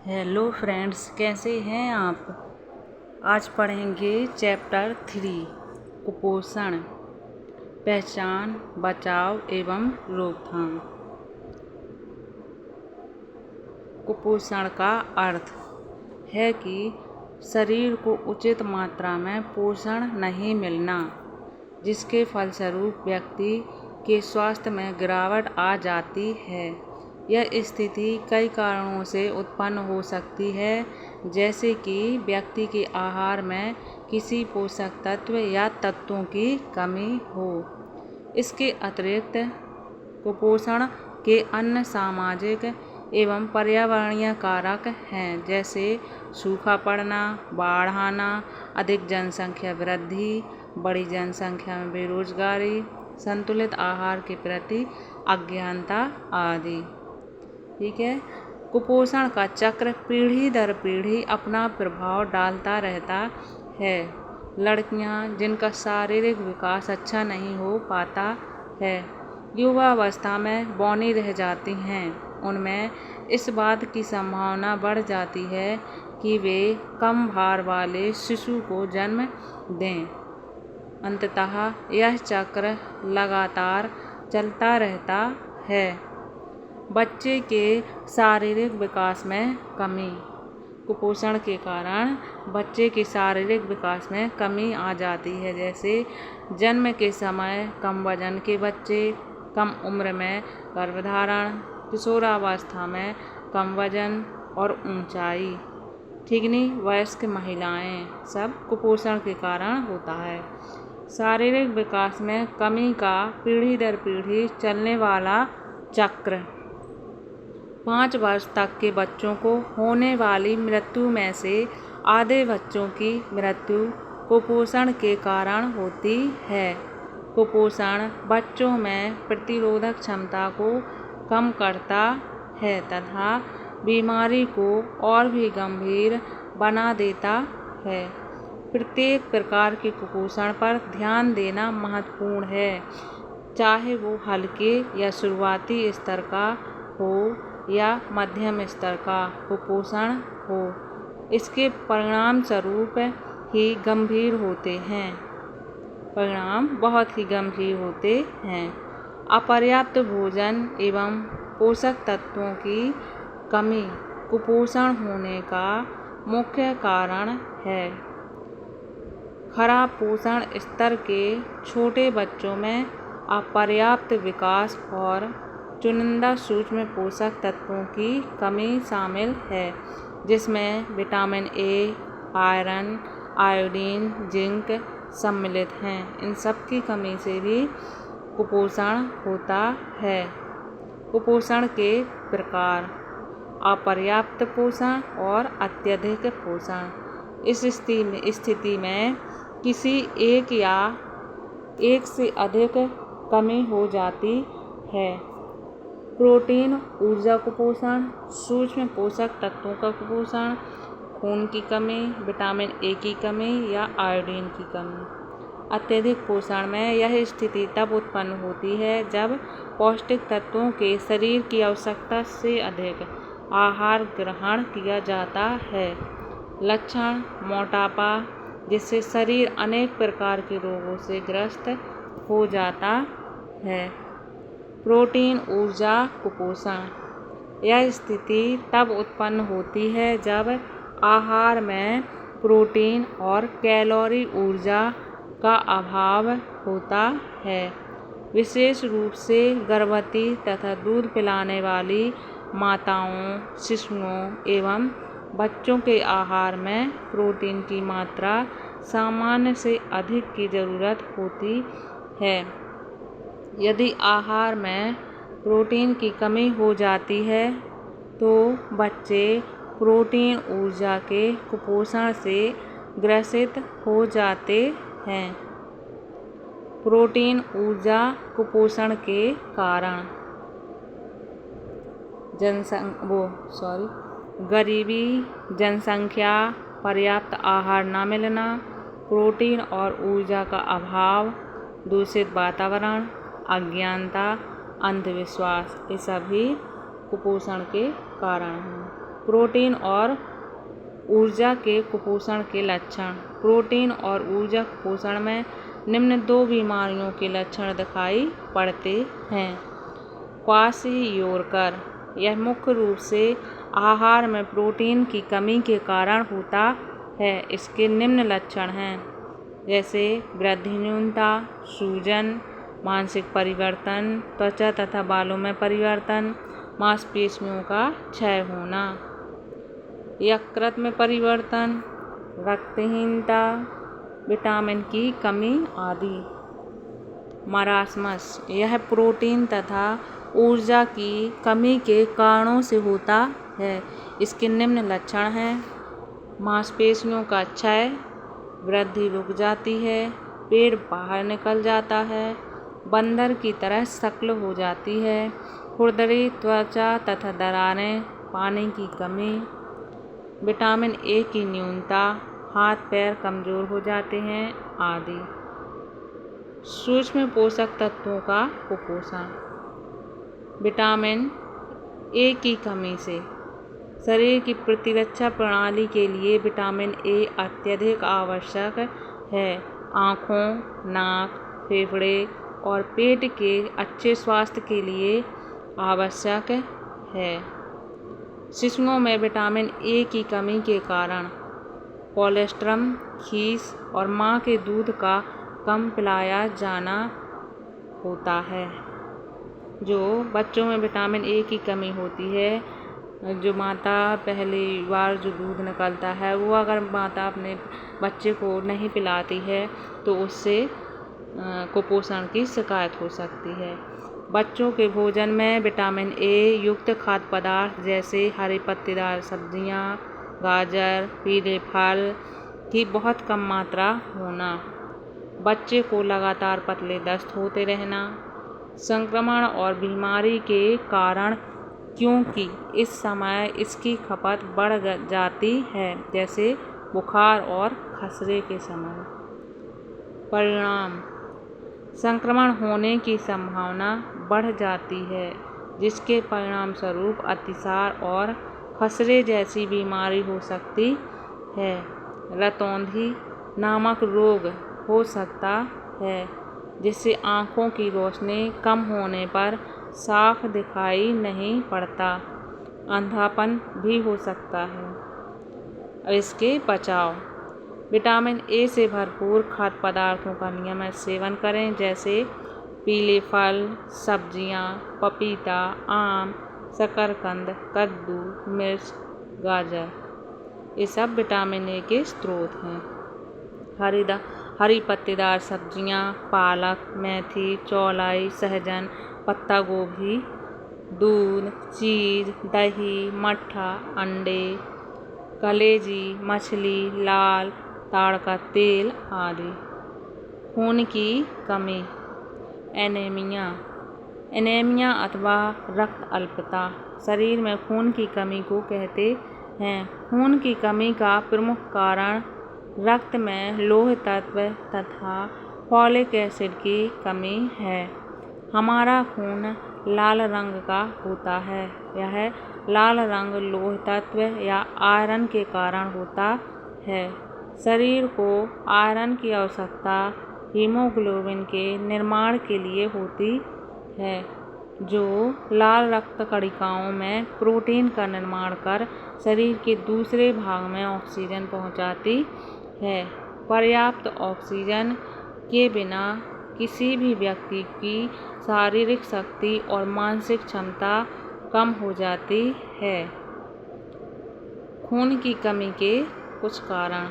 Hello friends, कैसे हैं आप। आज पढ़ेंगे चैप्टर 3 कुपोषण, पहचान, बचाव एवं रोकथाम। कुपोषण का अर्थ है कि शरीर को उचित मात्रा में पोषण नहीं मिलना, जिसके फलस्वरूप व्यक्ति के स्वास्थ्य में गिरावट आ जाती है। यह स्थिति कई कारणों से उत्पन्न हो सकती है, जैसे कि व्यक्ति के आहार में किसी पोषक तत्व या तत्वों की कमी हो। इसके अतिरिक्त कुपोषण के अन्य सामाजिक एवं पर्यावरणीय कारक हैं, जैसे सूखा पड़ना, बाढ़ आना, अधिक जनसंख्या वृद्धि, बड़ी जनसंख्या में बेरोजगारी, संतुलित आहार के प्रति अज्ञानता आदि। ठीक है। कुपोषण का चक्र पीढ़ी दर पीढ़ी अपना प्रभाव डालता रहता है। लड़कियां जिनका शारीरिक विकास अच्छा नहीं हो पाता है, युवावस्था में बौनी रह जाती हैं, उनमें इस बात की संभावना बढ़ जाती है कि वे कम भार वाले शिशु को जन्म दें। अंततः यह चक्र लगातार चलता रहता है। बच्चे के शारीरिक विकास में कमी। कुपोषण के कारण बच्चे के शारीरिक विकास में कमी आ जाती है, जैसे जन्म के समय कम वजन के बच्चे, कम उम्र में गर्भधारण, किशोरावस्था में कम वजन और ऊंचाई, ठिगनी वयस्क महिलाएं, सब कुपोषण के कारण होता है। शारीरिक विकास में कमी का पीढ़ी दर पीढ़ी चलने वाला चक्र। 5 वर्ष तक के बच्चों को होने वाली मृत्यु में से आधे बच्चों की मृत्यु कुपोषण के कारण होती है। कुपोषण बच्चों में प्रतिरोधक क्षमता को कम करता है तथा बीमारी को और भी गंभीर बना देता है। प्रत्येक प्रकार के कुपोषण पर ध्यान देना महत्वपूर्ण है, चाहे वो हल्के या शुरुआती स्तर का हो या मध्यम स्तर का कुपोषण हो। इसके परिणाम स्वरूप ही गंभीर होते हैं। परिणाम बहुत ही गंभीर होते हैं। अपर्याप्त भोजन एवं पोषक तत्वों की कमी कुपोषण होने का मुख्य कारण है। खराब पोषण स्तर के छोटे बच्चों में अपर्याप्त विकास और चुनिंदा सूक्ष्म पोषक तत्वों की कमी शामिल है, जिसमें vitamin A, iron, iodine, zinc सम्मिलित हैं। इन सब की कमी से भी कुपोषण होता है। कुपोषण के प्रकार: अपर्याप्त पोषण और अत्यधिक पोषण। इस स्थिति में किसी एक या एक से अधिक कमी हो जाती है। प्रोटीन ऊर्जा कुपोषण, सूक्ष्म पोषक तत्वों का कुपोषण, खून की कमी, विटामिन ए की कमी या आयोडीन की कमी। अत्यधिक पोषण में यह स्थिति तब उत्पन्न होती है जब पौष्टिक तत्वों के शरीर की आवश्यकता से अधिक आहार ग्रहण किया जाता है। लक्षण: मोटापा, जिससे शरीर अनेक प्रकार के रोगों से ग्रस्त हो जाता है। प्रोटीन ऊर्जा कुपोषण: यह स्थिति तब उत्पन्न होती है जब आहार में प्रोटीन और कैलोरी ऊर्जा का अभाव होता है। विशेष रूप से गर्भवती तथा दूध पिलाने वाली माताओं, शिशुओं एवं बच्चों के आहार में प्रोटीन की मात्रा सामान्य से अधिक की जरूरत होती है। यदि आहार में प्रोटीन की कमी हो जाती है तो बच्चे प्रोटीन ऊर्जा के कुपोषण से ग्रसित हो जाते हैं। प्रोटीन ऊर्जा कुपोषण के कारण: गरीबी, जनसंख्या, पर्याप्त आहार न मिलना, प्रोटीन और ऊर्जा का अभाव, दूषित वातावरण, अज्ञानता, अंधविश्वास, ये सभी कुपोषण के कारण हैं। प्रोटीन और ऊर्जा के कुपोषण के लक्षण। प्रोटीन और ऊर्जा कुपोषण में निम्न 2 बीमारियों के लक्षण दिखाई पड़ते हैं। क्वाशियोरकर, यह मुख्य रूप से आहार में प्रोटीन की कमी के कारण होता है। इसके निम्न लक्षण हैं, जैसे वृद्धि न्यूनता, सूजन, मानसिक परिवर्तन, त्वचा तथा बालों में परिवर्तन, मांसपेशियों का क्षय होना, यकृत में परिवर्तन, रक्तहीनता, विटामिन की कमी आदि। मरासमस, यह प्रोटीन तथा ऊर्जा की कमी के कारणों से होता है। इसके निम्न लक्षण हैं, मांसपेशियों का क्षय, वृद्धि रुक जाती है, पेट बाहर निकल जाता है, बंदर की तरह शक्ल हो जाती है, खुरदरी त्वचा तथा दरारें, पानी की कमी, विटामिन ए की न्यूनता, हाथ पैर कमजोर हो जाते हैं आदि। सूक्ष्म पोषक तत्वों का कुपोषण। विटामिन ए की कमी से शरीर की प्रतिरक्षा प्रणाली के लिए विटामिन ए अत्यधिक आवश्यक है। आँखों, नाक, फेफड़े और पेट के अच्छे स्वास्थ्य के लिए आवश्यक है। शिशुओं में विटामिन ए की कमी के कारण कोलेस्ट्रम, खीस और माँ के दूध का कम पिलाया जाना होता है। जो बच्चों में विटामिन ए की कमी होती है, जो माता पहली बार जो दूध निकलता है वो अगर माता अपने बच्चे को नहीं पिलाती है तो उससे कुपोषण की शिकायत हो सकती है। बच्चों के भोजन में विटामिन ए युक्त खाद्य पदार्थ जैसे हरी पत्तेदार सब्जियां, गाजर, पीले फल की बहुत कम मात्रा होना, बच्चे को लगातार पतले दस्त होते रहना, संक्रमण और बीमारी के कारण, क्योंकि इस समय इसकी खपत बढ़ जाती है, जैसे बुखार और खसरे के समय। परिणाम, संक्रमण होने की संभावना बढ़ जाती है, जिसके परिणाम स्वरूप अतिसार और खसरे जैसी बीमारी हो सकती है। रतौंधी नामक रोग हो सकता है, जिससे आँखों की रोशनी कम होने पर साफ दिखाई नहीं पड़ता, अंधापन भी हो सकता है। अब इसके बचाव। विटामिन ए से भरपूर खाद्य पदार्थों का नियमित सेवन करें, जैसे पीले फल, सब्जियां, पपीता, आम, शकरकंद, कद्दू, मिर्च, गाजर, ये सब विटामिन ए के स्रोत हैं। हरी पत्तेदार सब्जियां, पालक, मेथी, चौलाई, सहजन, पत्ता गोभी, दूध, चीज़, दही, मट्ठा, अंडे, कलेजी, मछली, लाल ताड़ का तेल आदि। खून की कमी। एनीमिया अथवा रक्त अल्पता शरीर में खून की कमी को कहते हैं। खून की कमी का प्रमुख कारण रक्त में लौह तत्व तथा फॉलिक एसिड की कमी है। हमारा खून लाल रंग का होता है। यह लाल रंग लौह तत्व या आयरन के कारण होता है। शरीर को आयरन की आवश्यकता हीमोग्लोबिन के निर्माण के लिए होती है, जो लाल रक्त कणिकाओं में प्रोटीन का निर्माण कर शरीर के दूसरे भाग में ऑक्सीजन पहुंचाती है। पर्याप्त ऑक्सीजन के बिना किसी भी व्यक्ति की शारीरिक शक्ति और मानसिक क्षमता कम हो जाती है। खून की कमी के कुछ कारण।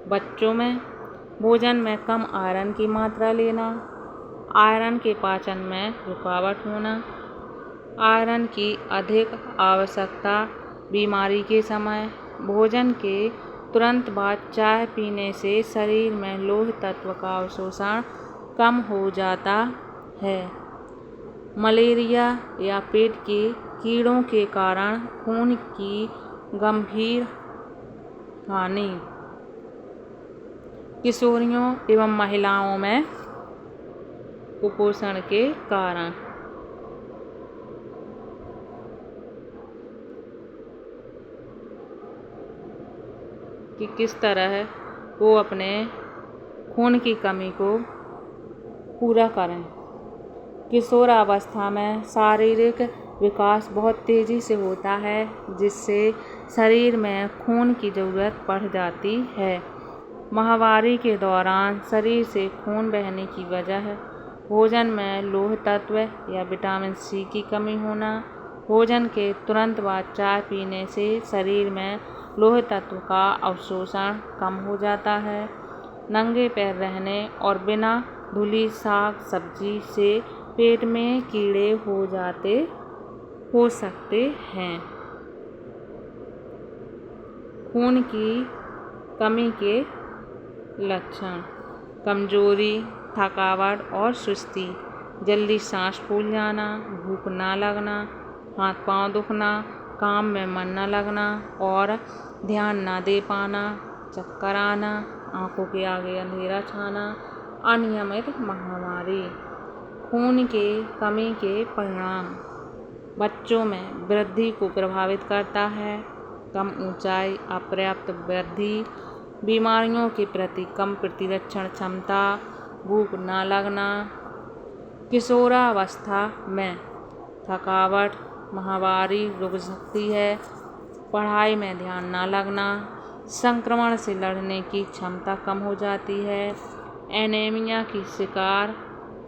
बच्चों में भोजन में कम आयरन की मात्रा लेना, आयरन के पाचन में रुकावट होना, आयरन की अधिक आवश्यकता बीमारी के समय, भोजन के तुरंत बाद चाय पीने से शरीर में लौह तत्व का अवशोषण कम हो जाता है। मलेरिया या पेट के कीड़ों के कारण खून की गंभीर हानि। किशोरियों एवं महिलाओं में कुपोषण के कारण। कि किस तरह वो अपने खून की कमी को पूरा करें। किशोरावस्था में शारीरिक विकास बहुत तेज़ी से होता है, जिससे शरीर में खून की ज़रूरत बढ़ जाती है। माहवारी के दौरान शरीर से खून बहने की वजह भोजन में लौह तत्व या विटामिन सी की कमी होना, भोजन के तुरंत बाद चाय पीने से शरीर में लौह तत्व का अवशोषण कम हो जाता है, नंगे पैर रहने और बिना धुली साग सब्जी से पेट में कीड़े हो सकते हैं। खून की कमी के लक्षण: कमजोरी, थकावट और सुस्ती, जल्दी सांस फूल जाना, भूख ना लगना, हाथ पांव दुखना, काम में मन न लगना और ध्यान ना दे पाना, चक्कर आना, आंखों के आगे अंधेरा छाना। अनियमित माहवारी। खून के कमी के परिणाम: बच्चों में वृद्धि को प्रभावित करता है, कम ऊंचाई, अपर्याप्त वृद्धि, बीमारियों के प्रति कम प्रतिरक्षण क्षमता, भूख न लगना। किशोरावस्था में थकावट, माहवारी रुक सकती है, पढ़ाई में ध्यान न लगना, संक्रमण से लड़ने की क्षमता कम हो जाती है, एनीमिया की शिकार।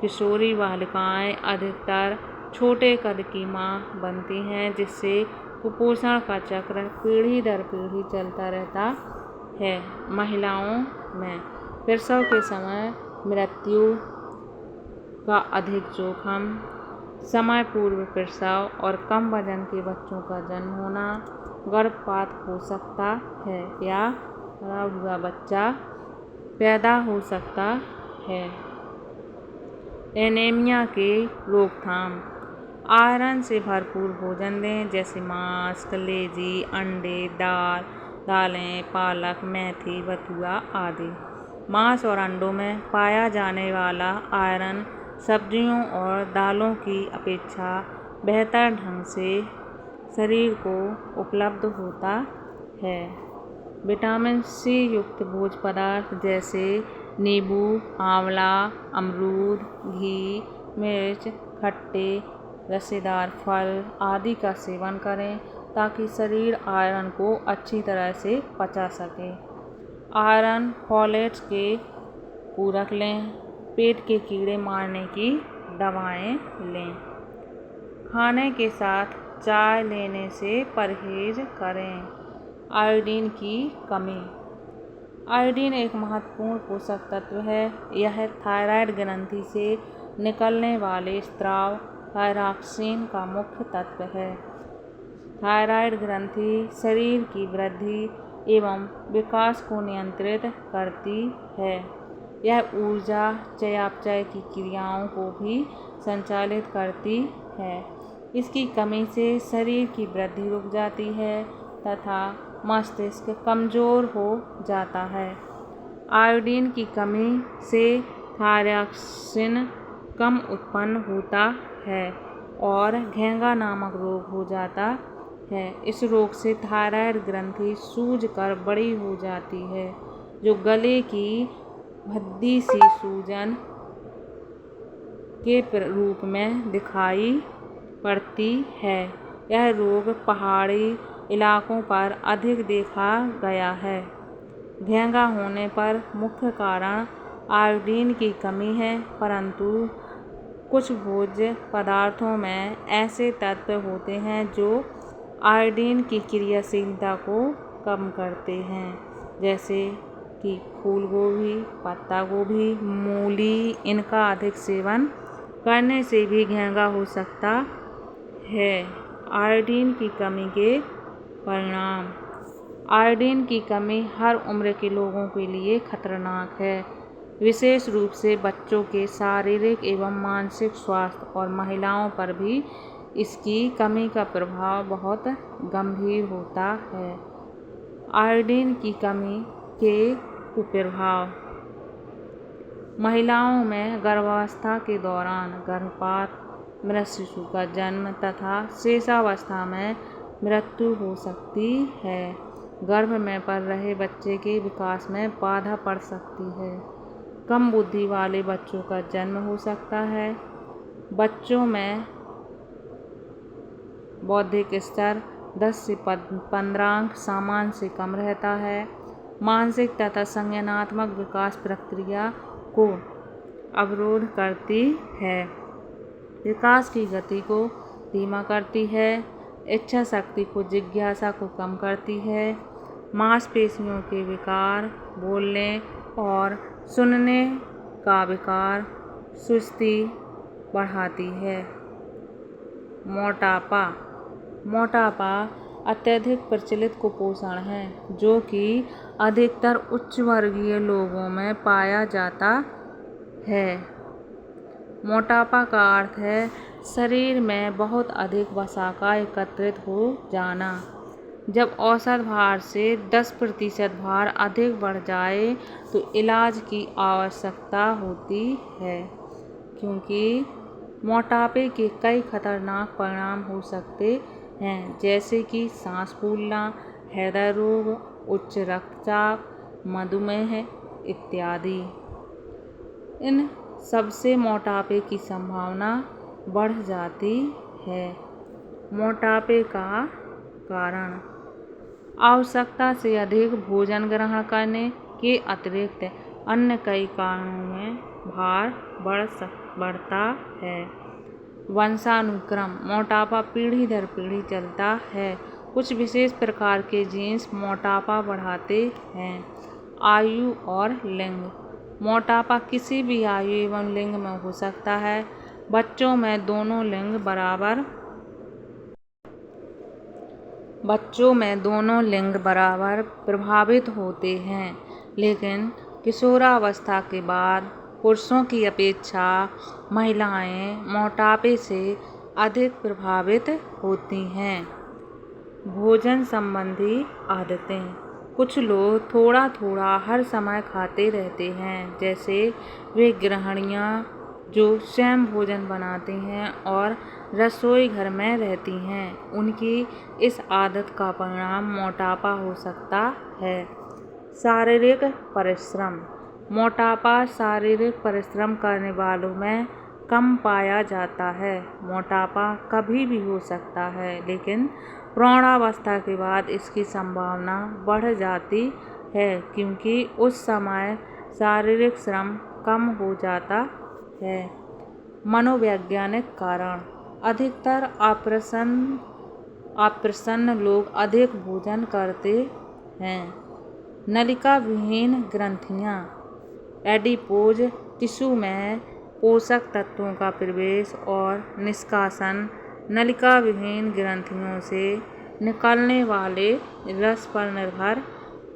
किशोरी बालिकाएं अधिकतर छोटे कद की मां बनती हैं, जिससे कुपोषण का चक्र पीढ़ी दर पीढ़ी चलता रहता है। महिलाओं में प्रसव के समय मृत्यु का अधिक जोखिम, समय पूर्व प्रसव और कम वजन के बच्चों का जन्म होना, गर्भपात हो सकता है या खराब हुआ बच्चा पैदा हो सकता है। एनीमिया के रोकथाम: आयरन से भरपूर भोजन दें, जैसे मांस, कलेजी, अंडे, दालें, पालक, मेथी, बथुआ आदि। मांस और अंडों में पाया जाने वाला आयरन सब्जियों और दालों की अपेक्षा बेहतर ढंग से शरीर को उपलब्ध होता है। विटामिन सी युक्त भोज्य पदार्थ जैसे नींबू, आंवला, अमरूद, घी, मिर्च, खट्टे रसेदार फल आदि का सेवन करें, ताकि शरीर आयरन को अच्छी तरह से पचा सके। आयरन फोलेट्स के पूरक लें, पेट के कीड़े मारने की दवाएं लें। खाने के साथ चाय लेने से परहेज करें। आयोडीन की कमी: आयोडीन एक महत्वपूर्ण पोषक तत्व है। यह थायराइड ग्रंथि से निकलने वाले स्राव थायरॉक्सिन का मुख्य तत्व है। थायराइड ग्रंथि शरीर की वृद्धि एवं विकास को नियंत्रित करती है। यह ऊर्जा चयापचय की क्रियाओं को भी संचालित करती है। इसकी कमी से शरीर की वृद्धि रुक जाती है तथा मस्तिष्क कमजोर हो जाता है। आयोडीन की कमी से थायरॉक्सिन कम उत्पन्न होता है और घेंगा नामक रोग हो जाता है। इस रोग से थायराइड ग्रंथि सूजकर बड़ी हो जाती है, जो गले की भद्दी सी सूजन के रूप में दिखाई पड़ती है। यह रोग पहाड़ी इलाकों पर अधिक देखा गया है। घेंगा होने पर मुख्य कारण आयोडीन की कमी है, परंतु कुछ भोज्य पदार्थों में ऐसे तत्व होते हैं जो आयोडीन की क्रियाशीलता को कम करते हैं, जैसे कि फूल गोभी, पत्ता गोभी, मूली। इनका अधिक सेवन करने से भी घेंगा हो सकता है। आयोडीन की कमी के परिणाम: आयोडीन की कमी हर उम्र के लोगों के लिए खतरनाक है, विशेष रूप से बच्चों के शारीरिक एवं मानसिक स्वास्थ्य और महिलाओं पर भी इसकी कमी का प्रभाव बहुत गंभीर होता है। आयोडीन की कमी के कुप्रभाव: महिलाओं में गर्भावस्था के दौरान गर्भपात, मृत शिशु का जन्म तथा शेषावस्था में मृत्यु हो सकती है। गर्भ में पल रहे बच्चे के विकास में बाधा पड़ सकती है। कम बुद्धि वाले बच्चों का जन्म हो सकता है। बच्चों में बौद्धिक स्तर 10 से 15 अंक सामान्य से कम रहता है। मानसिक तथा संज्ञानात्मक विकास प्रक्रिया को अवरोध करती है। विकास की गति को धीमा करती है। इच्छा शक्ति को जिज्ञासा को कम करती है। मांसपेशियों के विकार, बोलने और सुनने का विकार, सुस्ती बढ़ाती है। मोटापा अत्यधिक प्रचलित कुपोषण है जो कि अधिकतर उच्च वर्गीय लोगों में पाया जाता है। मोटापा का अर्थ है शरीर में बहुत अधिक वसा का एकत्रित हो जाना। जब औसत भार से 10% भार अधिक बढ़ जाए तो इलाज की आवश्यकता होती है, क्योंकि मोटापे के कई खतरनाक परिणाम हो सकते हैं, जैसे कि सांस फूलना, हृदय रोग, उच्च रक्तचाप, मधुमेह इत्यादि। इन सबसे मोटापे की संभावना बढ़ जाती है। मोटापे का कारण: आवश्यकता से अधिक भोजन ग्रहण करने के अतिरिक्त अन्य कई कारणों में भार बढ़ता है। वंशानुक्रम: मोटापा पीढ़ी दर पीढ़ी चलता है। कुछ विशेष प्रकार के जीन्स मोटापा बढ़ाते हैं। आयु और लिंग: मोटापा किसी भी आयु एवं लिंग में हो सकता है। बच्चों में दोनों लिंग बराबर प्रभावित होते हैं, लेकिन किशोरावस्था के बाद पुरुषों की अपेक्षा महिलाएं मोटापे से अधिक प्रभावित होती हैं। भोजन संबंधी आदतें: कुछ लोग थोड़ा थोड़ा हर समय खाते रहते हैं, जैसे वे गृहिणियां जो स्वयं भोजन बनाती हैं और रसोई घर में रहती हैं। उनकी इस आदत का परिणाम मोटापा हो सकता है। शारीरिक परिश्रम: मोटापा शारीरिक परिश्रम करने वालों में कम पाया जाता है। मोटापा कभी भी हो सकता है, लेकिन प्रौढ़ावस्था के बाद इसकी संभावना बढ़ जाती है, क्योंकि उस समय शारीरिक श्रम कम हो जाता है। मनोवैज्ञानिक कारण: अधिकतर अप्रसन्न लोग अधिक भोजन करते हैं। नलिका विहीन ग्रंथियां: एडिपोज टिश्यू में पोषक तत्वों का प्रवेश और निष्कासन नलिका विहीन ग्रंथियों से निकलने वाले रस पर निर्भर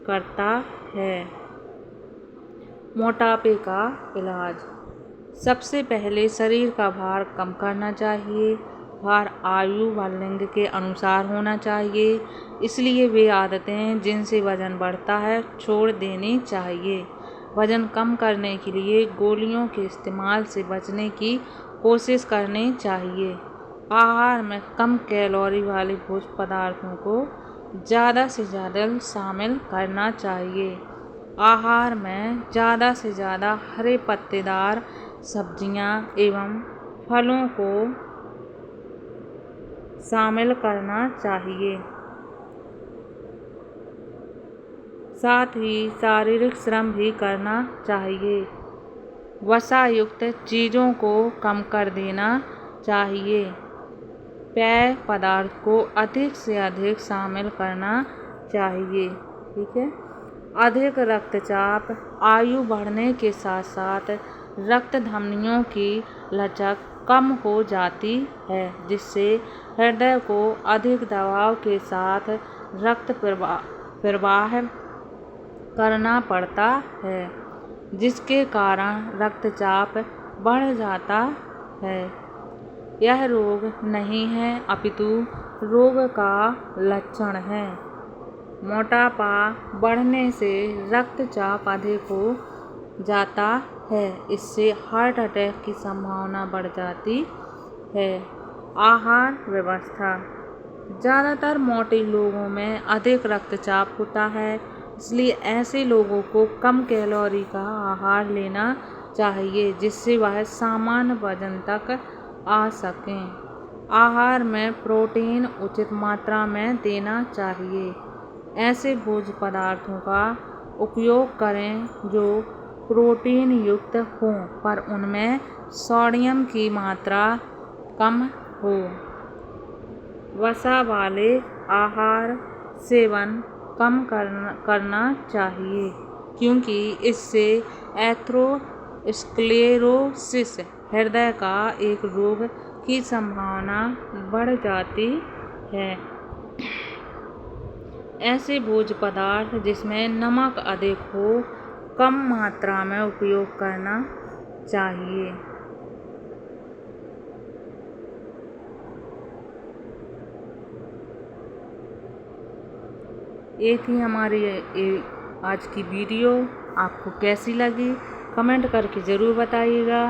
करता है। मोटापे का इलाज: सबसे पहले शरीर का भार कम करना चाहिए। भार आयु व लिंग के अनुसार होना चाहिए, इसलिए वे आदतें जिनसे वजन बढ़ता है छोड़ देनी चाहिए। वजन कम करने के लिए गोलियों के इस्तेमाल से बचने की कोशिश करनी चाहिए। आहार में कम कैलोरी वाले भोज्य पदार्थों को ज़्यादा से ज़्यादा शामिल करना चाहिए। आहार में ज़्यादा से ज़्यादा हरे पत्तेदार सब्जियां एवं फलों को शामिल करना चाहिए। साथ ही शारीरिक श्रम भी करना चाहिए। वसा युक्त चीज़ों को कम कर देना चाहिए। पेय पदार्थ को अधिक से अधिक शामिल करना चाहिए। ठीक है। अधिक रक्तचाप: आयु बढ़ने के साथ साथ रक्त धमनियों की लचक कम हो जाती है, जिससे हृदय को अधिक दबाव के साथ रक्त प्रवाह करना पड़ता है, जिसके कारण रक्तचाप बढ़ जाता है। यह रोग नहीं है, अपितु रोग का लक्षण है। मोटापा बढ़ने से रक्तचाप अधिक हो जाता है, इससे हार्ट अटैक की संभावना बढ़ जाती है। आहार व्यवस्था: ज़्यादातर मोटे लोगों में अधिक रक्तचाप होता है, इसलिए ऐसे लोगों को कम कैलोरी का आहार लेना चाहिए जिससे वह सामान्य वजन तक आ सकें। आहार में प्रोटीन उचित मात्रा में देना चाहिए। ऐसे भोज्य पदार्थों का उपयोग करें जो प्रोटीन युक्त हों पर उनमें सोडियम की मात्रा कम हो। वसा वाले आहार सेवन कम करना चाहिए क्योंकि इससे एथेरोस्क्लेरोसिस हृदय का एक रोग की संभावना बढ़ जाती है। ऐसे भोज्य पदार्थ जिसमें नमक अधिक हो कम मात्रा में उपयोग करना चाहिए। ये थी हमारी आज की वीडियो। आपको कैसी लगी कमेंट करके ज़रूर बताइएगा।